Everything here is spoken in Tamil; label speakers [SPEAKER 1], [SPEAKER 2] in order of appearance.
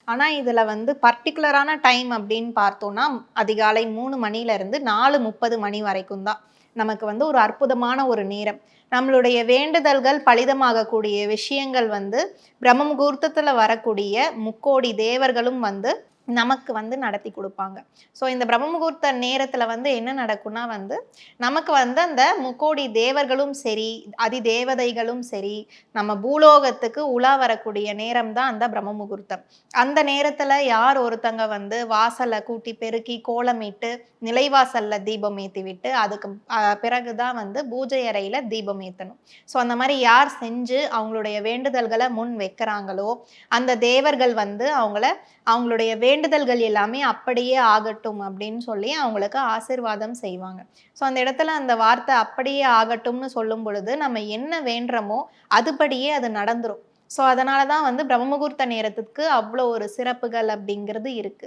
[SPEAKER 1] ஆனா இதுல வந்து பர்ட்டிகுலரான டைம் அப்படின்னு பார்த்தோம்னா, அதிகாலை 3 மணியிலிருந்து 4:30 மணி வரைக்கும் தான். நமக்கு வந்து ஒரு அற்புதமான ஒரு நேரம். நம்மளுடைய வேண்டுதல்கள் பலிதமாகக்கூடிய விஷயங்கள் வந்து பிரம்ம முகூர்த்தத்துல வரக்கூடிய முக்கோடி தேவர்களும் வந்து நமக்கு வந்து நடத்தி குடுப்பாங்க. ஸோ இந்த பிரம்ம முகூர்த்த நேரத்துல வந்து என்ன நடக்கும்னா வந்து, நமக்கு வந்து அந்த முக்கோடி தேவர்களும் சரி, அதிதேவதைகளும் சரி, நம்ம பூலோகத்துக்கு உலா வரக்கூடிய நேரம் தான் அந்த பிரம்ம முகூர்த்தம். அந்த நேரத்துல யார் ஒருத்தங்க வந்து வாசல கூட்டி பெருக்கி கோலமிட்டு, நிலைவாசல்ல தீபம் ஏத்தி விட்டு, அதுக்கு பிறகு தான் வந்து பூஜை அறையில தீபம் ஏத்தணும். ஸோ அந்த மாரி யார் செஞ்சு அவங்களுடைய வேண்டுதல்கள முன் வைக்கிறாங்களோ, அந்த தேவர்கள் வந்து அவங்களுடைய வேண்டுதல்கள் எல்லாமே அப்படியே ஆகட்டும் அப்படின்னு சொல்லி அவங்களுக்கு ஆசீர்வாதம் செய்வாங்க. ஸோ அந்த இடத்துல அந்த வார்த்தை அப்படியே ஆகட்டும்னு சொல்லும் பொழுது, நம்ம என்ன வேண்டுறோமோ, அதுபடியே அது நடந்துரும். ஸோ அதனால தான் வந்து பிரம்ம முகூர்த்த நேரத்துக்கு அவ்ளோ ஒரு சிறப்புகள் அப்படிங்கிறது இருக்கு.